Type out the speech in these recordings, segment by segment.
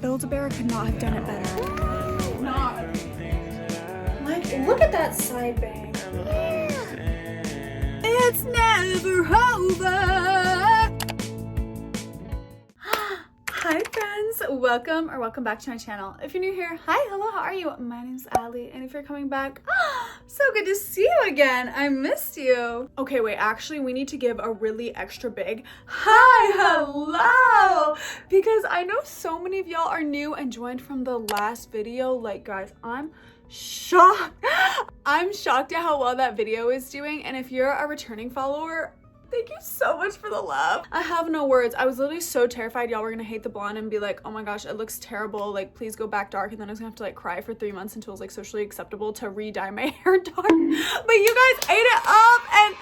Build-A-Bear could not have done it better. Not. Like, look at that side bang. It's never over. Hi friends, welcome back to my channel. If you're new here, hi, hello, how are you? My name's Allie, and if you're coming back, so good to see you again. I missed you. Okay, wait, actually we need to give a really extra big hi, hello, because I know so many of y'all are new and joined from the last video. Like, guys, I'm shocked. I'm shocked at how well that video is doing, and if you're a returning follower, thank you so much for the love. I have no words. I was literally so terrified y'all were gonna hate the blonde and be like, oh my gosh, it looks terrible. Like, please go back dark. And then I was gonna have to like cry for 3 months until it was like socially acceptable to re-dye my hair dark. But you guys ate it up and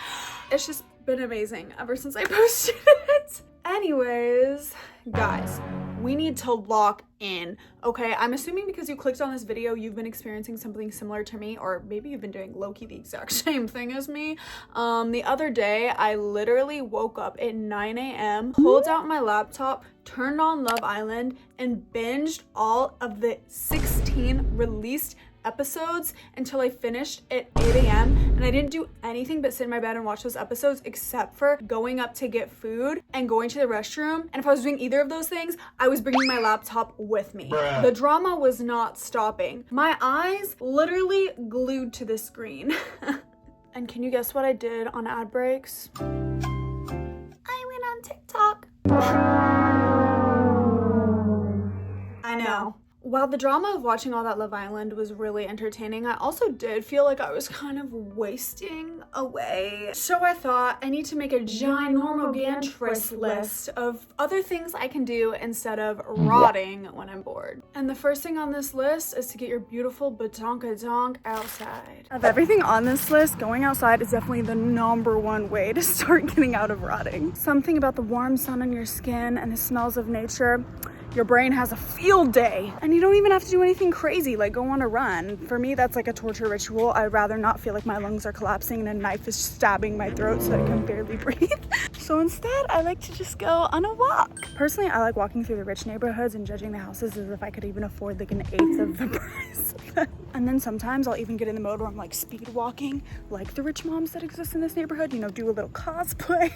it's just been amazing ever since I posted it. Anyways, guys, we need to lock in, okay? I'm assuming because you clicked on this video, you've been experiencing something similar to me, or maybe you've been doing low-key the exact same thing as me. The other day, I literally woke up at 9 a.m., pulled out my laptop, turned on Love Island, and binged all of the 16 released episodes until I finished at 8 a.m. and I didn't do anything but sit in my bed and watch those episodes except for going up to get food and going to the restroom. And if I was doing either of those things, I was bringing my laptop with me. Bruh. The drama was not stopping. My eyes literally glued to the screen. And can you guess what I did on ad breaks? I went on TikTok. I know. While the drama of watching all that Love Island was really entertaining, I also did feel like I was kind of wasting away. So I thought I need to make a ginormous list of other things I can do instead of rotting when I'm bored. And the first thing on this list is to get your beautiful badonkadonk outside. Of everything on this list, going outside is definitely the #1 way to start getting out of rotting. Something about the warm sun on your skin and the smells of nature. Your brain has a field day, and you don't even have to do anything crazy like go on a run. For me, that's like a torture ritual. I'd rather not feel like my lungs are collapsing and a knife is stabbing my throat so that I can barely breathe. So instead, I like to just go on a walk. Personally, I like walking through the rich neighborhoods and judging the houses as if I could even afford like an 1/8 of the price of them. And then sometimes I'll even get in the mode where I'm like speed walking, like the rich moms that exist in this neighborhood, you know, do a little cosplay.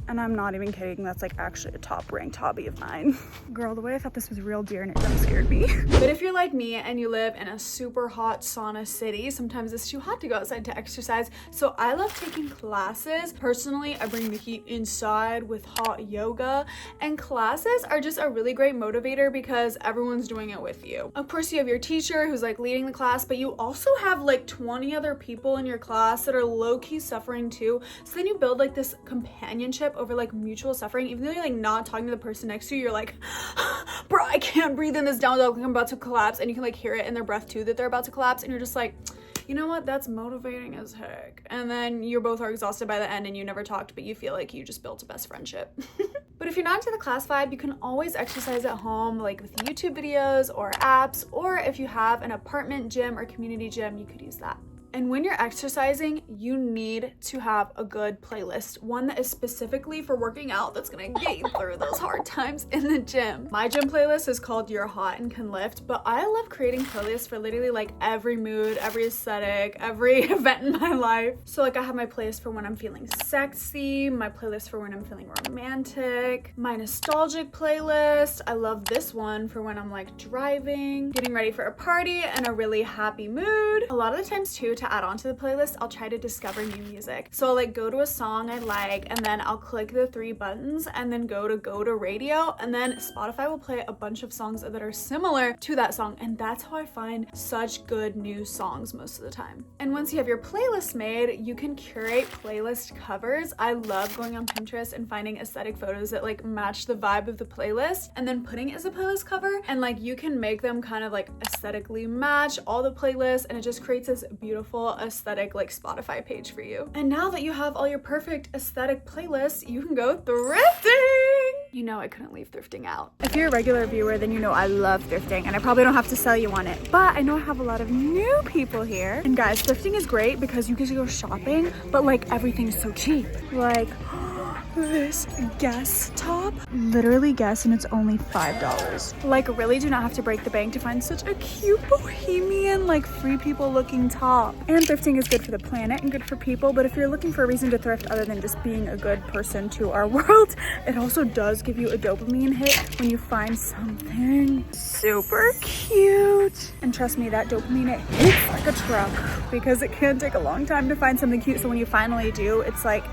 And I'm not even kidding, that's like actually a top ranked hobby of mine. Girl, the way I thought this was real deer and it jump scared me. But if you're like me and you live in a super hot sauna city, sometimes it's too hot to go outside to exercise. So I love taking classes. Personally, I bring the heat inside with hot yoga, and classes are just a really great motivator because everyone's doing it with you. Of course, you have your teacher who's like leading the class, but you also have like 20 other people in your class that are low-key suffering too. So then you build like this companionship over like mutual suffering. Even though you're like not talking to the person next to you, you're like, bro, I can't breathe in this down dog, like I'm about to collapse, and you can like hear it in their breath too that they're about to collapse, and you're just like, you know what, that's motivating as heck. And then you both are exhausted by the end and you never talked, but you feel like you just built a best friendship. But if you're not into the class vibe, you can always exercise at home, like with YouTube videos or apps, or if you have an apartment gym or community gym, you could use that. And when you're exercising, you need to have a good playlist, one that is specifically for working out, that's gonna get you through those hard times in the gym. My gym playlist is called You're Hot and Can Lift, but I love creating playlists for literally like every mood, every aesthetic, every event in my life. So like I have my playlist for when I'm feeling sexy, my playlist for when I'm feeling romantic, my nostalgic playlist. I love this one for when I'm like driving, getting ready for a party, and a really happy mood. A lot of the times too, to add on to the playlist, I'll try to discover new music. So I'll like go to a song I like, and then I'll click the 3 buttons and then go to radio, and then Spotify will play a bunch of songs that are similar to that song, and that's how I find such good new songs most of the time. And once you have your playlist made, you can curate playlist covers. I love going on Pinterest and finding aesthetic photos that like match the vibe of the playlist and then putting it as a playlist cover, and like you can make them kind of like aesthetically match all the playlists, and it just creates this beautiful aesthetic like Spotify page for you. And now that you have all your perfect aesthetic playlists, you can go thrifting. You know I couldn't leave thrifting out. If you're a regular viewer, then you know I love thrifting, and I probably don't have to sell you on it, but I know I have a lot of new people here. And guys, thrifting is great because you get to go shopping, but like everything's so cheap. Like this Guess top. Literally Guess, and it's only $5. Like, really do not have to break the bank to find such a cute bohemian, like free people looking top. And thrifting is good for the planet and good for people, but if you're looking for a reason to thrift other than just being a good person to our world, it also does give you a dopamine hit when you find something super cute. And trust me, that dopamine hit hits like a truck because it can take a long time to find something cute. So when you finally do, it's like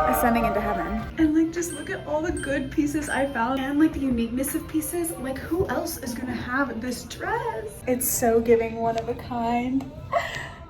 ascending into heaven. And like, just look at all the good pieces I found and like the uniqueness of pieces. Like, who else is gonna have this dress? It's so giving one of a kind.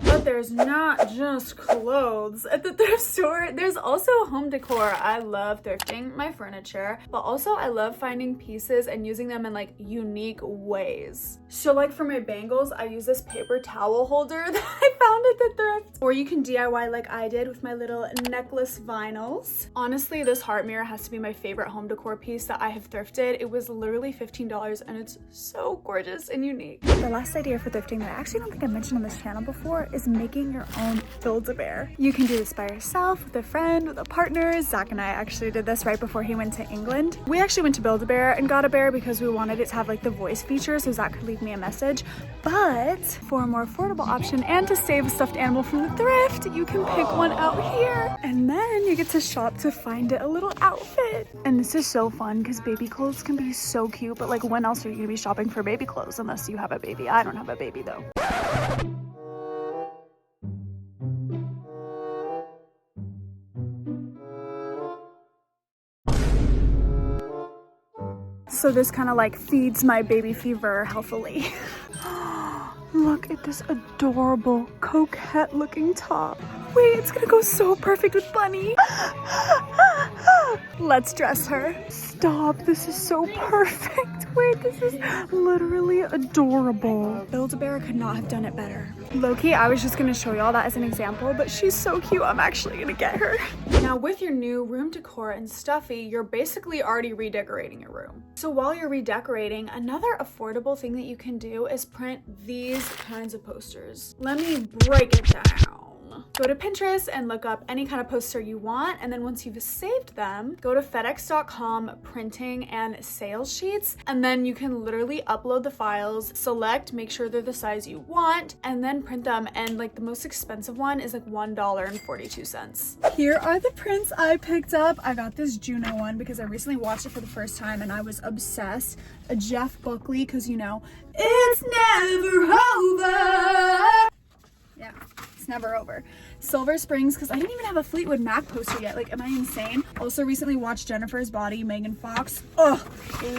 But there's not just clothes at the thrift store. There's also home decor. I love thrifting my furniture, but also I love finding pieces and using them in like unique ways. So like for my bangles, I use this paper towel holder that I found at the thrift. Or you can DIY like I did with my little necklace vinyls. Honestly, this heart mirror has to be my favorite home decor piece that I have thrifted. It was literally $15 and it's so gorgeous and unique. The last idea for thrifting that I actually don't think I mentioned on this channel before is making your own Build-A-Bear. You can do this by yourself, with a friend, with a partner. Zach and I actually did this right before he went to England. We actually went to Build-A-Bear and got a bear because we wanted it to have like the voice feature so Zach could leave me a message. But for a more affordable option and to save a stuffed animal from the thrift, you can pick one out here. And then you get to shop to find it a little outfit. And this is so fun because baby clothes can be so cute, but like when else are you gonna be shopping for baby clothes unless you have a baby? I don't have a baby though. So this kind of like feeds my baby fever healthily. Look at this adorable coquette looking top. Wait, it's gonna go so perfect with Bunny. Let's dress her. Stop, this is so perfect. Wait, this is literally adorable. Build-A-Bear could not have done it better. Low-key, I was just gonna show y'all that as an example, but she's so cute, I'm actually gonna get her. Now with your new room decor and stuffy, you're basically already redecorating your room. So while you're redecorating, another affordable thing that you can do is print these kinds of posters. Let me break it down. Go to Pinterest and look up any kind of poster you want, and then once you've saved them, go to fedex.com printing and sales sheets, and then you can literally upload the files, select, make sure they're the size you want, and then print them. And like the most expensive one is like $1.42. Here are the prints I picked up. I got this Juno one because I recently watched it for the first time and I was obsessed. A Jeff Buckley, because you know, it's never over. Yeah, it's never over. Silver Springs, because I didn't even have a Fleetwood Mac poster yet. Like, am I insane? Also recently watched Jennifer's Body, Megan Fox. Oh,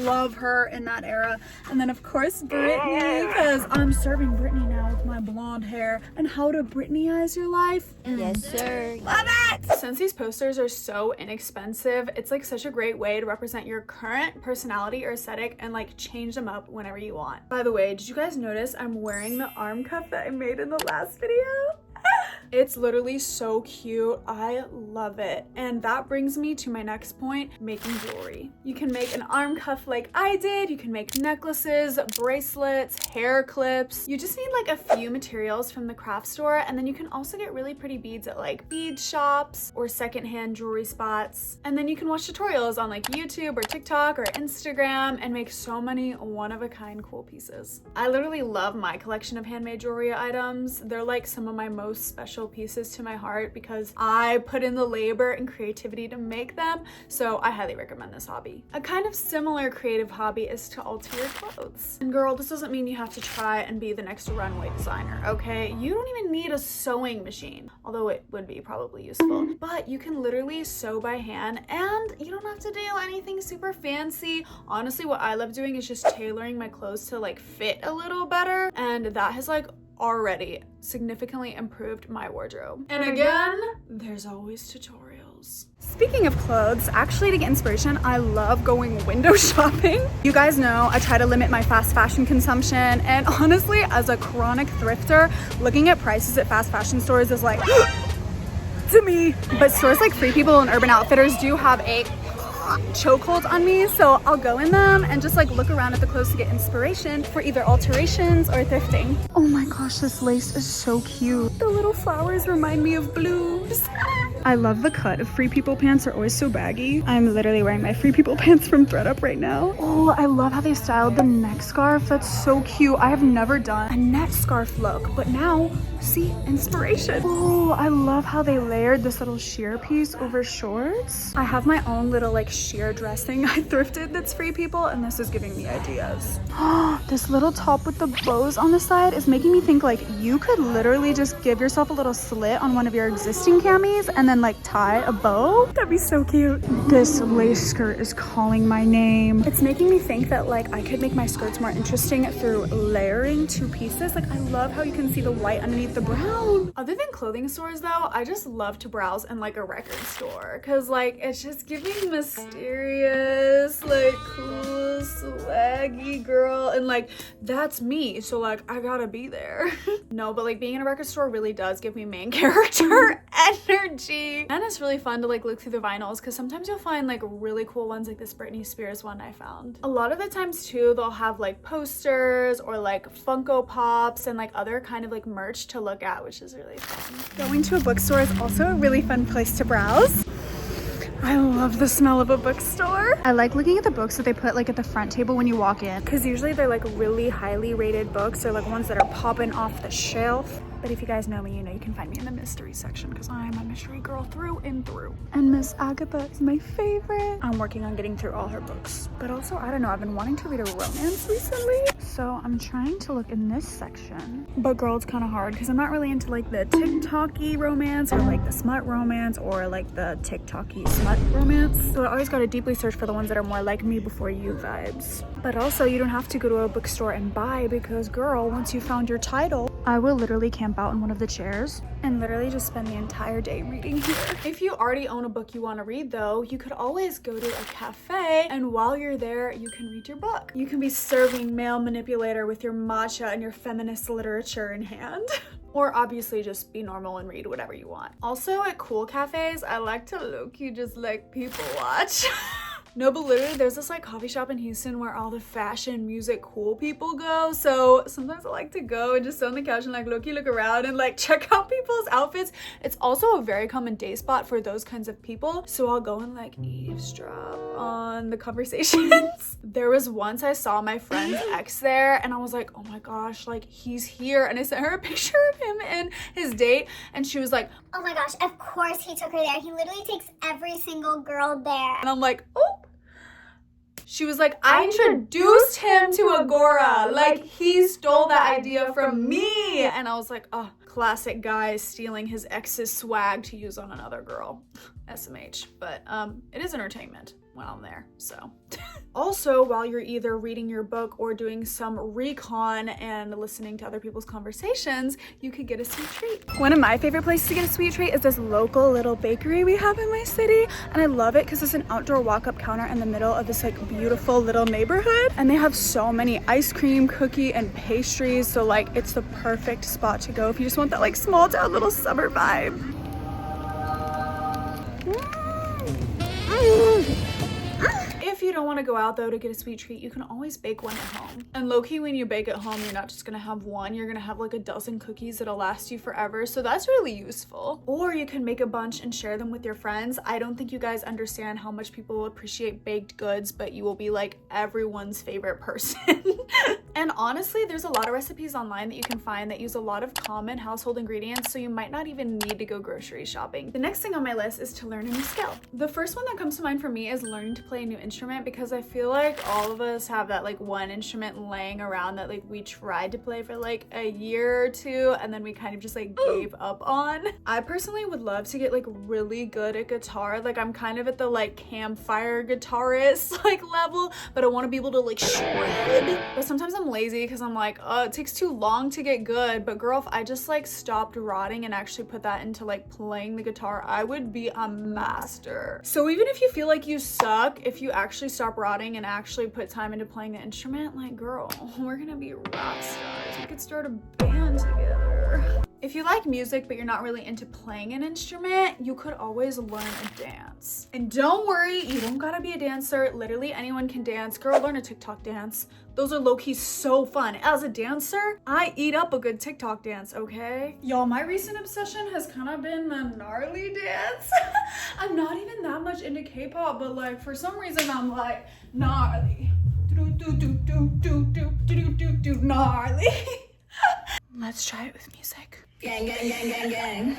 love her in that era. And then of course Britney, because I'm serving Britney now with my blonde hair. And how to Britneyize your life? Yes, sir. Love it! Since these posters are so inexpensive, it's like such a great way to represent your current personality or aesthetic and like change them up whenever you want. By the way, did you guys notice I'm wearing the arm cuff that I made in the last video? It's literally so cute. I love it. And that brings me to my next point, making jewelry. You can make an arm cuff like I did. You can make necklaces, bracelets, hair clips. You just need like a few materials from the craft store, and then you can also get really pretty beads at like bead shops or secondhand jewelry spots. And then you can watch tutorials on like YouTube or TikTok or Instagram and make so many one-of-a-kind cool pieces. I literally love my collection of handmade jewelry items. They're like some of my most special pieces to my heart because I put in the labor and creativity to make them, so I highly recommend this hobby. A kind of similar creative hobby is to alter your clothes. And girl, this doesn't mean you have to try and be the next runway designer, okay? You don't even need a sewing machine, although it would be probably useful, but you can literally sew by hand and you don't have to do anything super fancy. Honestly, what I love doing is just tailoring my clothes to like fit a little better, and that has like already significantly improved my wardrobe. And again, there's always tutorials. Speaking of clothes, actually to get inspiration, I love going window shopping. You guys know I try to limit my fast fashion consumption, and honestly, as a chronic thrifter, looking at prices at fast fashion stores is like to me. But stores like Free People and Urban Outfitters do have a chokehold on me, so I'll go in them and just like look around at the clothes to get inspiration for either alterations or thrifting. Oh my gosh, this lace is so cute. The little flowers remind me of blue. boobs. I love the cut of Free People pants. They're always so baggy. I'm literally wearing my Free People pants from thredUP right now. Oh, I love how they styled the neck scarf. That's so cute. I have never done a neck scarf look, but now see, inspiration. Oh, I love how they layered this little sheer piece over shorts. I have my own little like sheer dressing I thrifted that's Free People, and this is giving me ideas. This little top with the bows on the side is making me think like you could literally just give yourself a little slit on one of your existing camis and then like tie a bow. That'd be so cute. This lace skirt is calling my name. It's making me think that like I could make my skirts more interesting through layering two pieces. Like I love how you can see the white underneath the brown. Other than clothing stores though, I just love to browse in like a record store because like it's just giving mysterious, like cool, swaggy girl, and like that's me, so like I gotta be there. No, but like being in a record store really does give me main character energy, and it's really fun to like look through the vinyls because sometimes you'll find like really cool ones, like this Britney Spears one I found. A lot of the times too, they'll have like posters or like Funko Pops and like other kind of like merch to look at, which is really fun. Going to a bookstore is also a really fun place to browse. I love the smell of a bookstore. I like looking at the books that they put like at the front table when you walk in, because usually they're like really highly rated books or like ones that are popping off the shelf. But if you guys know me, you know you can find me in the mystery section because I'm a mystery girl through and through. And Miss Agatha is my favorite. I'm working on getting through all her books. But also, I don't know, I've been wanting to read a romance recently. So I'm trying to look in this section. But girl, it's kind of hard because I'm not really into like the TikTok-y romance or like the smut romance or like the TikTok-y smut romance. So I always got to deeply search for the ones that are more like me before you vibes. But also, you don't have to go to a bookstore and buy because girl, once you found your title, I will literally camp out in one of the chairs and literally just spend the entire day reading here. If you already own a book you want to read though, you could always go to a cafe, and while you're there, you can read your book. You can be serving male manipulator with your matcha and your feminist literature in hand. Or obviously just be normal and read whatever you want. Also at cool cafes, I like to low-key just like people watch. No, but literally there's this like coffee shop in Houston where all the fashion, music, cool people go. So sometimes I like to go and just sit on the couch and like low-key look around and like check out people's outfits. It's also a very common day spot for those kinds of people. So I'll go and like eavesdrop on the conversations. There was once I saw my friend's ex there and I was like, oh my gosh, like he's here. And I sent her a picture of him and his date. And she was like, oh my gosh, of course he took her there. He literally takes every single girl there. And I'm like, oh. She was like, I introduced him to Agora. Like, he stole that idea from me. And I was like, oh, classic guy stealing his ex's swag to use on another girl. SMH. But it is entertainment when I'm there, so. Also, while you're either reading your book or doing some recon and listening to other people's conversations, you could get a sweet treat. One of my favorite places to get a sweet treat is this local little bakery we have in my city. And I love it because it's an outdoor walk-up counter in the middle of this like beautiful little neighborhood. And they have so many ice cream, cookie, and pastries. So like it's the perfect spot to go if you just want that like small town little summer vibe. If you don't want to go out though to get a sweet treat, you can always bake one at home. And low-key, when you bake at home, you're not just gonna have one, you're gonna have like a dozen cookies that'll last you forever. So that's really useful. Or you can make a bunch and share them with your friends. I don't think you guys understand how much people appreciate baked goods, but you will be like everyone's favorite person. And honestly, there's a lot of recipes online that you can find that use a lot of common household ingredients, so you might not even need to go grocery shopping. The next thing on my list is to learn a new skill. The first one that comes to mind for me is learning to play a new instrument, because I feel like all of us have that like one instrument laying around that like we tried to play for like a year or two and then we kind of just like gave up on. I personally would love to get like really good at guitar. Like I'm kind of at the like campfire guitarist like level, but I want to be able to like shred. But sometimes I'm lazy because I'm like, oh, it takes too long to get good. But girl, if I just like stopped rotting and actually put that into like playing the guitar, I would be a master. So even if you feel like you suck, if you actually stop rotting and actually put time into playing the instrument, like girl, we're gonna be rock stars. We could start a band together. If you like music but you're not really into playing an instrument, you could always learn a dance. And don't worry, you don't gotta be a dancer. Literally anyone can dance. Girl, learn a TikTok dance. Those are low-key so fun. As a dancer, I eat up a good TikTok dance, okay? Y'all, my recent obsession has kind of been the gnarly dance. I'm not even that much into K-pop, but like for some reason I'm like gnarly. Do gnarly. Let's try it with music. Gang, gang, gang, gang, gang.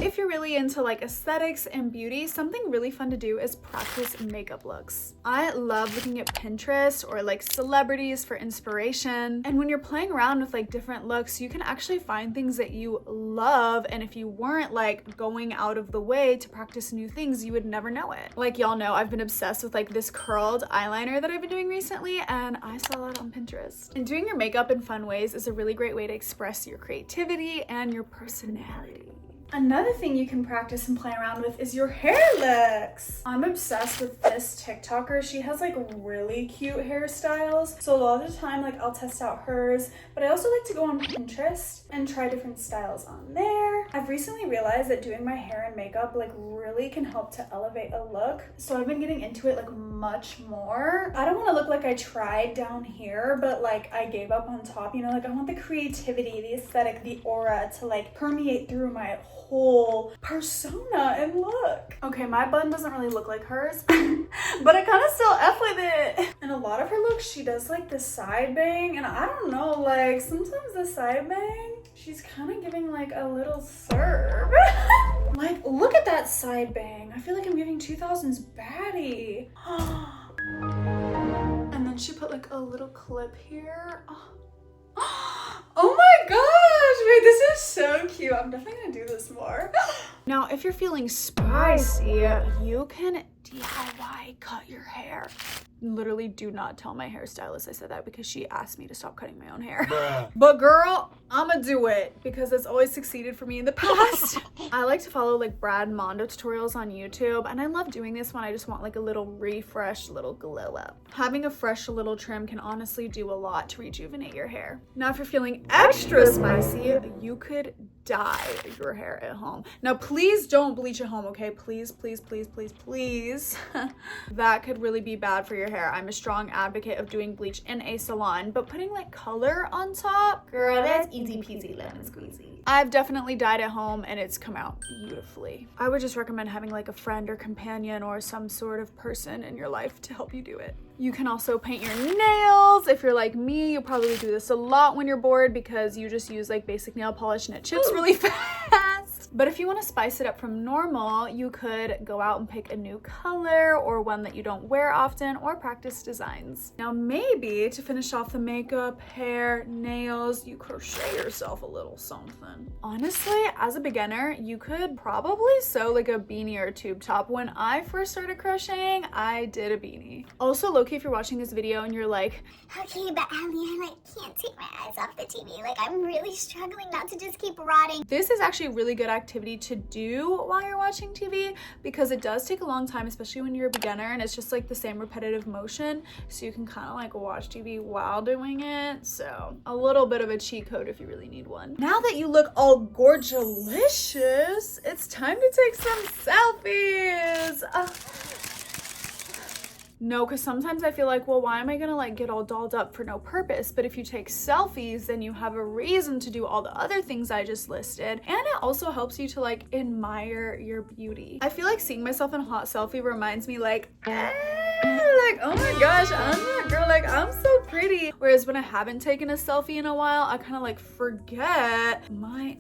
If you're really into like aesthetics and beauty, something really fun to do is practice makeup looks. I love looking at Pinterest or like celebrities for inspiration. And when you're playing around with like different looks, you can actually find things that you love. And if you weren't like going out of the way to practice new things, you would never know it. Like y'all know, I've been obsessed with like this curled eyeliner that I've been doing recently, and I saw that on Pinterest. And doing your makeup in fun ways is a really great way to express your creativity and your personality. Another thing you can practice and play around with is your hair looks. I'm obsessed with this TikToker. She has like really cute hairstyles. So a lot of the time, like I'll test out hers, but I also like to go on Pinterest and try different styles on there. I've recently realized that doing my hair and makeup like really can help to elevate a look. So I've been getting into it like much more. I don't want to look like I tried down here, but like I gave up on top, you know, like I want the creativity, the aesthetic, the aura to like permeate through my whole persona and look. Okay, my bun doesn't really look like hers, but I kind of still F with it. And a lot of her looks, she does like the side bang, and I don't know, like sometimes the side bang, she's kind of giving like a little serve. Like, look at that side bang. I feel like I'm giving 2000s baddie. And then she put like a little clip here. Oh my gosh, wait, this is so cute. I'm definitely gonna do this more. Now, if you're feeling spicy, you can DIY cut your hair. Literally do not tell my hairstylist I said that, because she asked me to stop cutting my own hair. But girl, I'ma do it because it's always succeeded for me in the past. I like to follow like Brad Mondo tutorials on YouTube, and I love doing this when I just want like a little refresh, little glow up. Having a fresh little trim can honestly do a lot to rejuvenate your hair. Now, if you're feeling extra spicy, you could dye your hair at home. Now, please don't bleach at home, okay? Please, please, please, please, please. That could really be bad for your hair. I'm a strong advocate of doing bleach in a salon, but putting like color on top, girl, that's easy peasy lemon squeezy. I've definitely dyed at home and it's come out beautifully. I would just recommend having like a friend or companion or some sort of person in your life to help you do it. You can also paint your nails. If you're like me, you'll probably do this a lot when you're bored because you just use like basic nail polish and it chips really fast. But if you want to spice it up from normal, you could go out and pick a new color or one that you don't wear often, or practice designs. Now, maybe to finish off the makeup, hair, nails, you crochet yourself a little something. Honestly, as a beginner, you could probably sew like a beanie or a tube top. When I first started crocheting, I did a beanie. Also, low-key, if you're watching this video and you're like, okay, but Allie, I like can't take my eyes off the TV. Like, I'm really struggling not to just keep rotting. this is actually a really good activity to do while you're watching TV, because it does take a long time, especially when you're a beginner and it's just like the same repetitive motion. So you can kind of like watch TV while doing it. So a little bit of a cheat code if you really need one. Now that you look all gorgelicious, it's time to take some selfies. No, because sometimes I feel like, well, why am I gonna like get all dolled up for no purpose? But if you take selfies, then you have a reason to do all the other things I just listed. And it also helps you to like admire your beauty. I feel like seeing myself in a hot selfie reminds me like, like, oh my gosh, I'm that girl, like I'm so pretty. Whereas when I haven't taken a selfie in a while, I kind of like forget my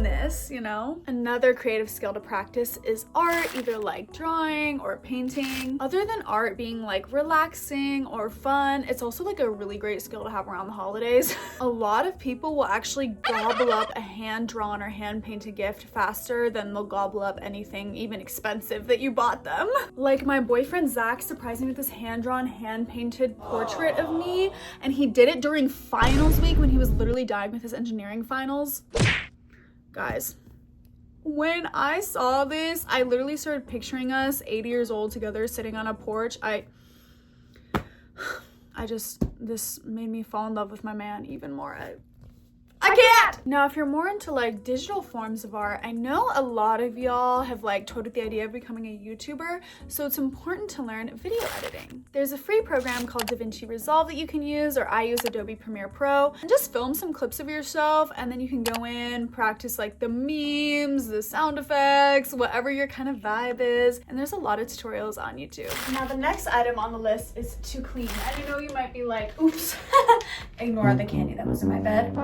this, you know? Another creative skill to practice is art, either like drawing or painting. Other than art being like relaxing or fun, it's also like a really great skill to have around the holidays. A lot of people will actually gobble up a hand-drawn or hand-painted gift faster than they'll gobble up anything even expensive that you bought them. Like my boyfriend Zach surprised me with this hand-drawn, hand-painted portrait of me, and he did it during finals week when he was literally dying with his engineering finals. Guys, When I saw this, I literally started picturing us 80 years old together sitting on a porch. This made me fall in love with my man even more. I can't! Now, if you're more into like digital forms of art, I know a lot of y'all have like toyed with the idea of becoming a YouTuber, so it's important to learn video editing. There's a free program called DaVinci Resolve that you can use, or I use Adobe Premiere Pro, and just film some clips of yourself, and then you can go in, practice like the memes, the sound effects, whatever your kind of vibe is, and there's a lot of tutorials on YouTube. Now, the next item on the list is to clean. And I know you might be like, oops, ignore the candy that was in my bed.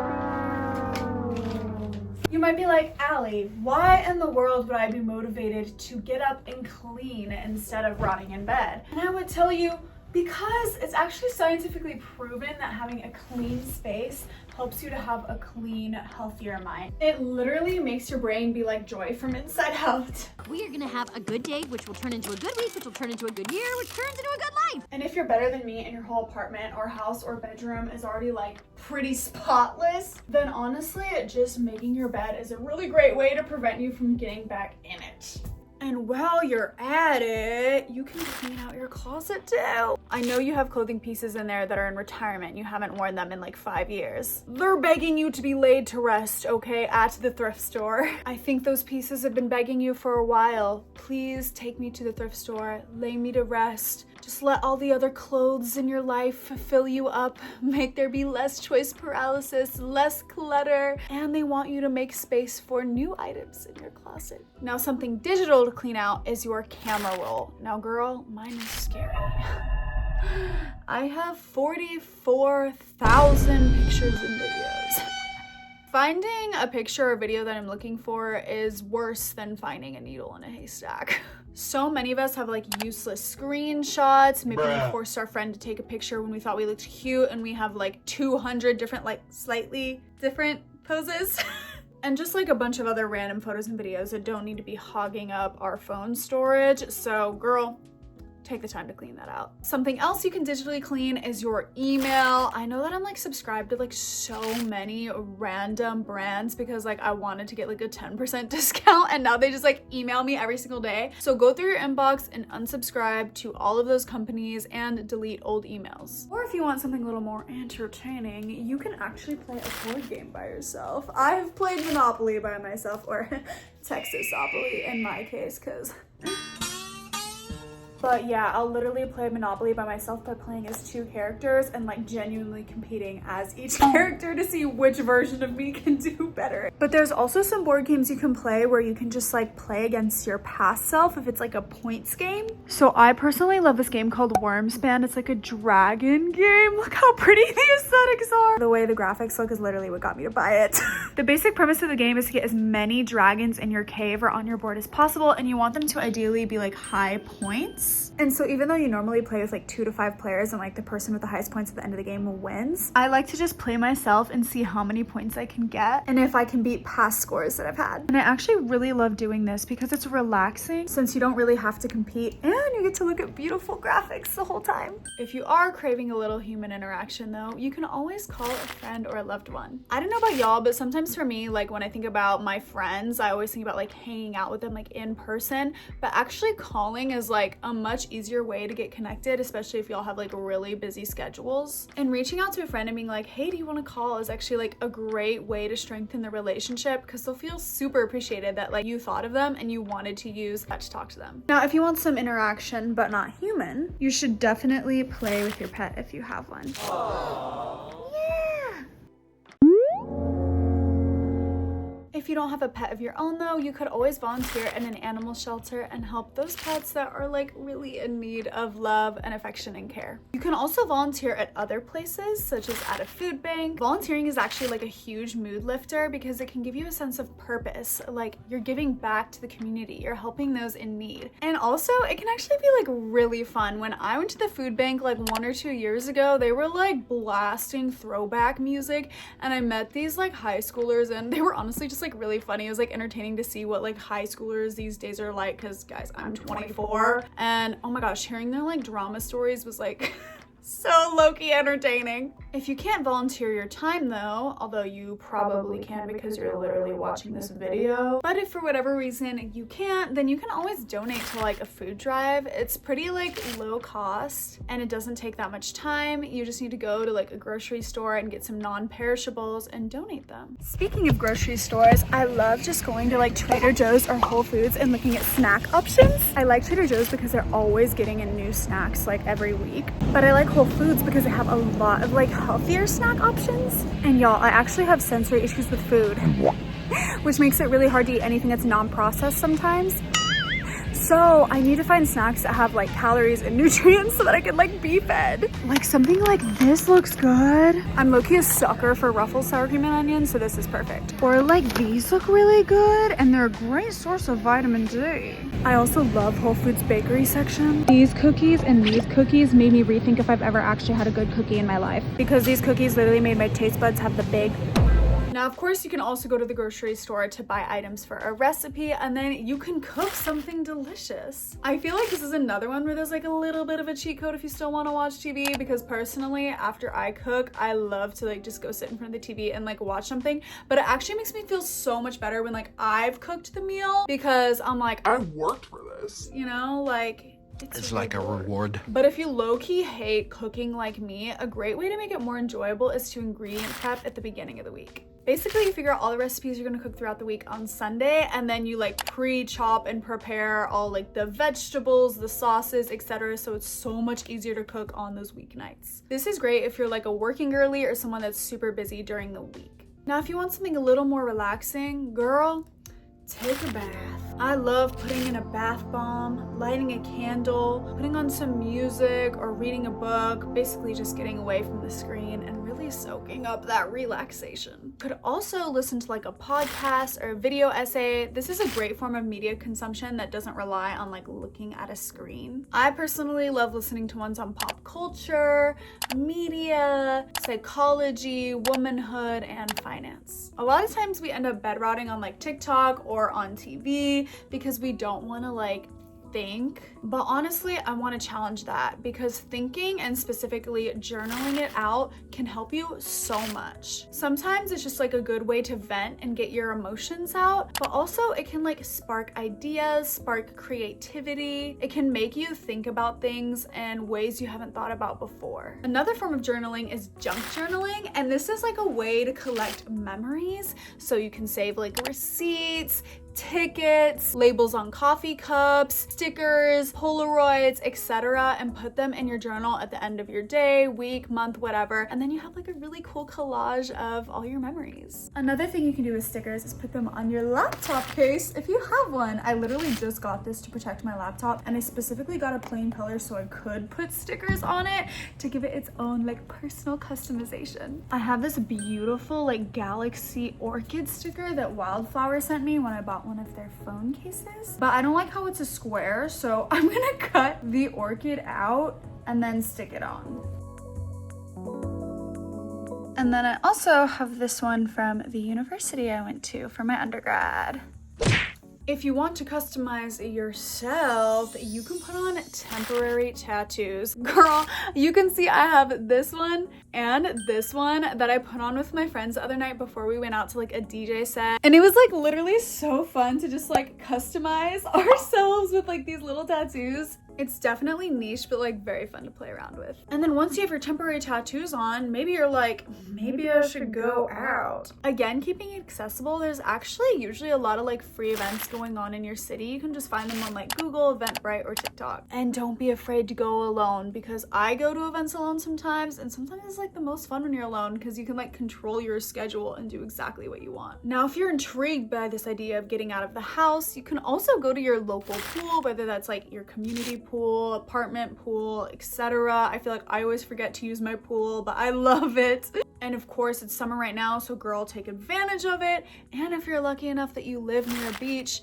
You might be like, Allie, why in the world would I be motivated to get up and clean instead of rotting in bed? And I would tell you, because it's actually scientifically proven that having a clean space helps you to have a clean, healthier mind. It literally makes your brain be like Joy from Inside Out. We are gonna have a good day, which will turn into a good week, which will turn into a good year, which turns into a good life. And if you're better than me and your whole apartment or house or bedroom is already like pretty spotless, then honestly, just making your bed is a really great way to prevent you from getting back in it. And while you're at it, you can clean out your closet too. I know you have clothing pieces in there that are in retirement. You haven't worn them in like 5 years. They're begging you to be laid to rest, okay, at the thrift store. I think those pieces have been begging you for a while. Please take me to the thrift store, lay me to rest. Just let all the other clothes in your life fill you up. Make there be less choice paralysis, less clutter, and they want you to make space for new items in your closet. Now, something digital to clean out is your camera roll. Now, girl, mine is scary. I have 44,000 pictures and videos. Finding a picture or video that I'm looking for is worse than finding a needle in a haystack. So many of us have like useless screenshots. Maybe we forced our friend to take a picture when we thought we looked cute and we have like 200 different, like slightly different poses. And just like a bunch of other random photos and videos that don't need to be hogging up our phone storage. So girl, take the time to clean that out. Something else you can digitally clean is your email. I know that I'm like subscribed to like so many random brands because like I wanted to get like a 10% discount and now they just like email me every single day. So go through your inbox and unsubscribe to all of those companies and delete old emails. Or if you want something a little more entertaining, you can actually play a board game by yourself. I've played Monopoly by myself, or Texasopoly in my case, because but yeah, I'll literally play Monopoly by myself by playing as 2 characters and like genuinely competing as each character to see which version of me can do better. But there's also some board games you can play where you can just like play against your past self if it's like a points game. So I personally love this game called Wormspan. It's like a dragon game. Look how pretty the aesthetics are. The way the graphics look is literally what got me to buy it. The basic premise of the game is to get as many dragons in your cave or on your board as possible, and you want them to ideally be like high points. And so even though you normally play with like 2 to 5 players and like the person with the highest points at the end of the game wins, I like to just play myself and see how many points I can get and if I can beat past scores that I've had. And I actually really love doing this because it's relaxing since you don't really have to compete and you get to look at beautiful graphics the whole time. If you are craving a little human interaction though, you can always call a friend or a loved one. I don't know about y'all, but sometimes for me, like when I think about my friends, I always think about like hanging out with them like in person, but actually calling is like a much easier way to get connected, especially if y'all have like really busy schedules. And reaching out to a friend and being like, hey, do you want to call, is actually like a great way to strengthen the relationship because they'll feel super appreciated that like you thought of them and you wanted to use that to talk to them. Now, if you want some interaction but not human, you should definitely play with your pet if you have one. Aww. If you don't have a pet of your own though, you could always volunteer in an animal shelter and help those pets that are like really in need of love and affection and care. You can also volunteer at other places, such as at a food bank. Volunteering is actually like a huge mood lifter because it can give you a sense of purpose, like you're giving back to the community, you're helping those in need. And also it can actually be like really fun. When I went to the food bank like 1 or 2 years ago, they were like blasting throwback music and I met these like high schoolers and they were honestly just like really funny. It was like entertaining to see what like high schoolers these days are like, because guys, I'm 24 and oh my gosh, hearing their like drama stories was like So low-key entertaining. If you can't volunteer your time though, although you probably can because you're literally watching this video, but if for whatever reason you can't, then you can always donate to like a food drive. It's pretty like low cost and it doesn't take that much time. You just need to go to like a grocery store and get some non-perishables and donate them. Speaking of grocery stores, I love just going to like Trader Joe's or Whole Foods and looking at snack options. I like Trader Joe's because they're always getting in new snacks like every week, but I like Whole Foods because they have a lot of like healthier snack options. And y'all, I actually have sensory issues with food, which makes it really hard to eat anything that's non-processed sometimes. So I need to find snacks that have like calories and nutrients so that I can like be fed. Like something like this looks good. I'm low-key a sucker for Ruffles sour cream and onion, so this is perfect. Or like these look really good and they're a great source of vitamin D. I also love Whole Foods bakery section. These cookies and these cookies made me rethink if I've ever actually had a good cookie in my life, because these cookies literally made my taste buds have the big. Now, of course, you can also go to the grocery store to buy items for a recipe, and then you can cook something delicious. I feel like this is another one where there's like a little bit of a cheat code if you still want to watch TV, because personally, after I cook, I love to like just go sit in front of the TV and like watch something, but it actually makes me feel so much better when like I've cooked the meal, because I'm like, I worked for this. you know, like, It's like a reward. But if you low-key hate cooking like me, a great way to make it more enjoyable is to ingredient prep at the beginning of the week. Basically, you figure out all the recipes you're gonna cook throughout the week on Sunday, and then you like pre-chop and prepare all like the vegetables, the sauces, etc. So it's so much easier to cook on those weeknights. This is great if you're like a working girly or someone that's super busy during the week. Now, if you want something a little more relaxing, girl, take a bath. I love putting in a bath bomb, lighting a candle, putting on some music or reading a book, basically just getting away from the screen and really soaking up that relaxation. Could also listen to like a podcast or a video essay. This is a great form of media consumption that doesn't rely on like looking at a screen. I personally love listening to ones on pop culture, media, psychology, womanhood, and finance. A lot of times we end up bed rotting on like TikTok or on TV because we don't want to like think, but honestly I want to challenge that, because thinking and specifically journaling it out can help you so much. Sometimes it's just like a good way to vent and get your emotions out, but also it can like spark ideas, spark creativity. It can make you think about things in ways you haven't thought about before. Another form of journaling is junk journaling, and this is like a way to collect memories, so you can save like receipts, tickets, labels on coffee cups, stickers, Polaroids, etc., and put them in your journal at the end of your day, week, month, whatever, and then you have like a really cool collage of all your memories. Another thing you can do with stickers is put them on your laptop case if you have one. I literally just got this to protect my laptop, and I specifically got a plain color so I could put stickers on it to give it its own like personal customization. I have this beautiful like galaxy orchid sticker that Wildflower sent me when I bought one of their phone cases, but I don't like how it's a square, so I'm gonna cut the orchid out and then stick it on. And then I also have this one from the university I went to for my undergrad. If you want to customize yourself, you can put on temporary tattoos. Girl, you can see I have this one and this one that I put on with my friends the other night before we went out to like a DJ set. And it was like literally so fun to just like customize ourselves with like these little tattoos. It's definitely niche, but like very fun to play around with. And then once you have your temporary tattoos on, maybe you're like, maybe I should go out. Again, keeping it accessible, there's actually usually a lot of like free events going on in your city. You can just find them on like Google, Eventbrite, or TikTok. And don't be afraid to go alone, because I go to events alone sometimes, and sometimes it's like the most fun when you're alone because you can like control your schedule and do exactly what you want. Now, if you're intrigued by this idea of getting out of the house, you can also go to your local pool, whether that's like your community pool, apartment pool, etc. I feel like I always forget to use my pool, but I love it. And of course, it's summer right now, so girl, take advantage of it. And if you're lucky enough that you live near a beach,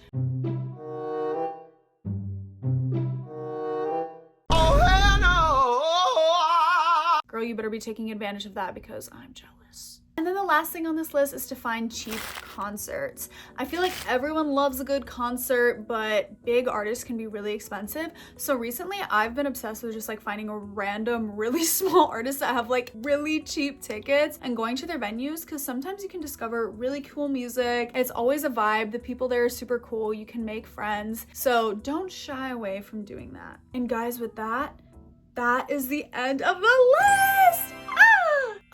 girl, you better be taking advantage of that, because I'm jealous. And then the the last thing on this list is to find cheap concerts. I feel like everyone loves a good concert, but big artists can be really expensive. So recently I've been obsessed with just like finding a random really small artist that have like really cheap tickets and going to their venues, because sometimes you can discover really cool music. It's always a vibe. The people there are super cool. You can make friends. So don't shy away from doing that. And guys, with that is the end of the list.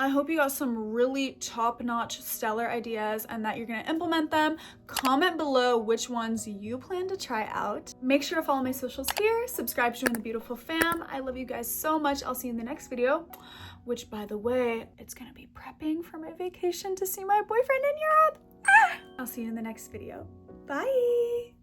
I hope you got some really top-notch stellar ideas and that you're gonna implement them. Comment below which ones you plan to try out. Make sure to follow my socials here. Subscribe to join the beautiful fam. I love you guys so much. I'll see you in the next video, which, by the way, it's gonna be prepping for my vacation to see my boyfriend in Europe. I'll see you in the next video. Bye.